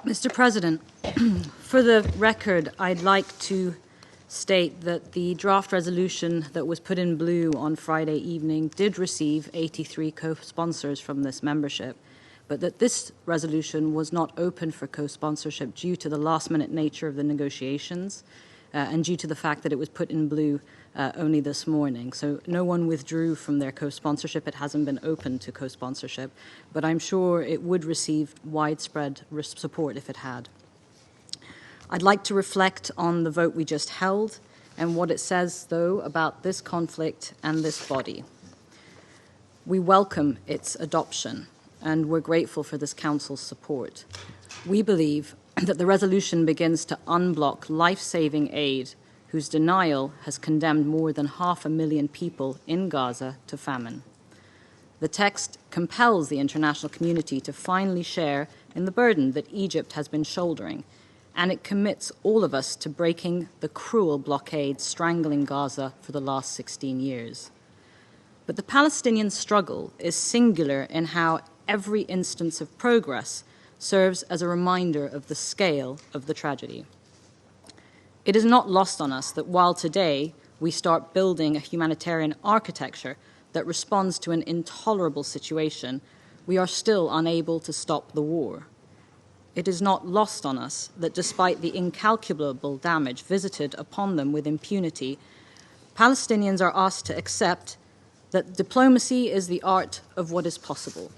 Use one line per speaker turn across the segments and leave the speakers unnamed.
Mr. President, for the record, I'd like to state that the draft resolution that was put in blue on Friday evening did receive 83 co-sponsors from this membership, but that this resolution was not open for co-sponsorship due to the last-minute nature of the negotiations and due to the fact that it was put in blue only this morning. So no one withdrew from their co-sponsorship. It hasn't been open to co-sponsorship, but I'm sure it would receive widespread support if it had. I'd like to reflect on the vote we just held and what it says, though, about this conflict and this body. We welcome its adoption, and we're grateful for this Council's support. We believe that the resolution begins to unblock life-saving aid whose denial has condemned more than 500,000 people in Gaza to famine. The text compels the international community to finally share in the burden that Egypt has been shouldering, and it commits all of us to breaking the cruel blockade strangling Gaza for the last 16 years. But the Palestinian struggle is singular in how every instance of progress serves as a reminder of the scale of the tragedy. It is not lost on us that while today we start building a humanitarian architecture that responds to an intolerable situation, we are still unable to stop the war. It is not lost on us that despite the incalculable damage visited upon them with impunity, Palestinians are asked to accept that diplomacy is the art of what is possible.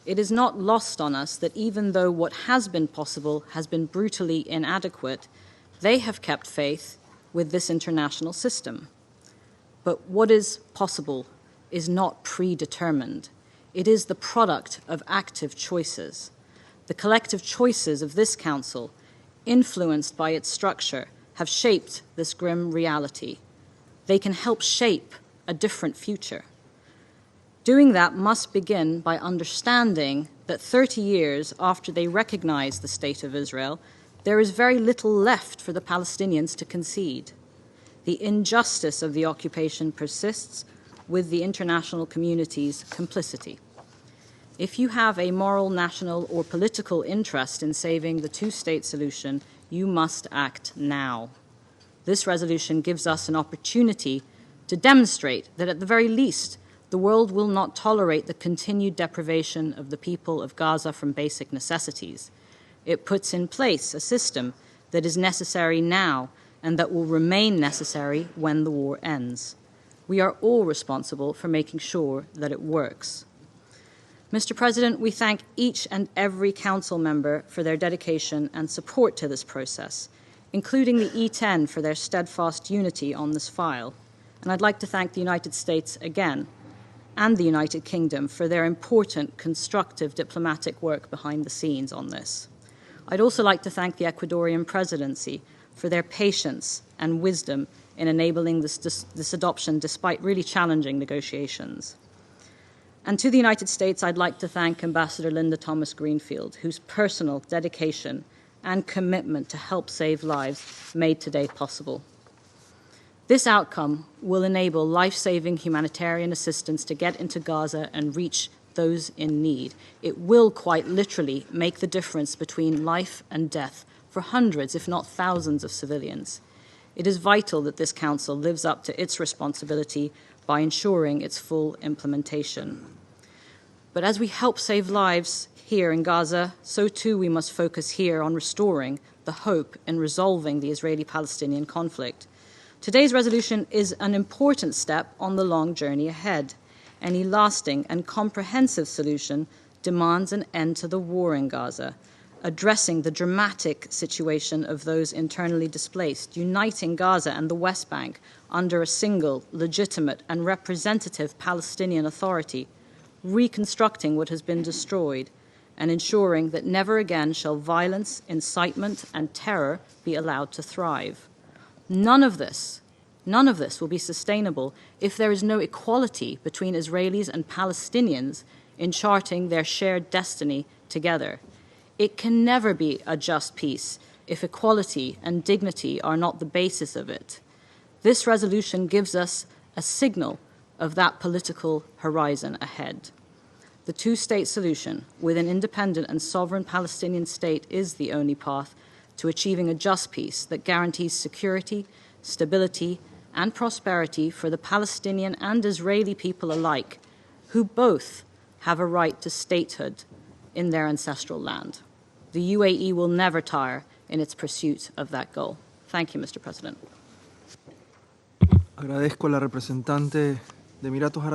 It is not lost on us that even though what has been possible has been brutally inadequate, they have kept faith with this international system. But what is possible is not predetermined. It is the product of active choices. The collective choices of this Council, influenced by its structure, have shaped this grim reality. They can help shape a different future. Doing that must begin by understanding that 30 years after they recognize the State of Israel, there is very little left for the Palestinians to concede. The injustice of the occupation persists with the international community's complicity. If you have a moral, national, or political interest in saving the two-state solution, you must act now. This resolution gives us an opportunity to demonstrate that at the very least, the world will not tolerate the continued deprivation of the people of Gaza from basic necessities. It puts in place a system that is necessary now and that will remain necessary when the war ends. We are all responsible for making sure that it works. Mr. President, we thank each and every Council member for their dedication and support to this process, including the E10 for their steadfast unity on this file. And I'd like to thank the United States again and the United Kingdom for their important, constructive diplomatic work behind the scenes on this. I'd also like to thank the Ecuadorian presidency for their patience and wisdom in enabling this adoption despite really challenging negotiations. And to the United States, I'd like to thank Ambassador Linda Thomas-Greenfield, whose personal dedication and commitment to help save lives made today possible. This outcome will enable life-saving humanitarian assistance to get into Gaza and reach those in need. It will quite literally make the difference between life and death for hundreds, if not thousands, of civilians. It is vital that this Council lives up to its responsibility by ensuring its full implementation. But as we help save lives here in Gaza, so too we must focus here on restoring the hope in resolving the Israeli-Palestinian conflict. Today's resolution is an important step on the long journey ahead. Any lasting and comprehensive solution demands an end to the war in Gaza, addressing the dramatic situation of those internally displaced, uniting Gaza and the West Bank under a single, legitimate and representative Palestinian Authority, reconstructing what has been destroyed, and ensuring that never again shall violence, incitement and terror be allowed to thrive. None of this will be sustainable if there is no equality between Israelis and Palestinians in charting their shared destiny together. It can never be a just peace if equality and dignity are not the basis of it. This resolution gives us a signal of that political horizon ahead. The two-state solution with an independent and sovereign Palestinian state is the only path to achieving a just peace that guarantees security, stability, and prosperity for the Palestinian and Israeli people alike, who both have a right to statehood in their ancestral land. The UAE will never tire in its pursuit of that goal. Thank you, Mr. President.
Agradezco a la representante de Emiratos Árabes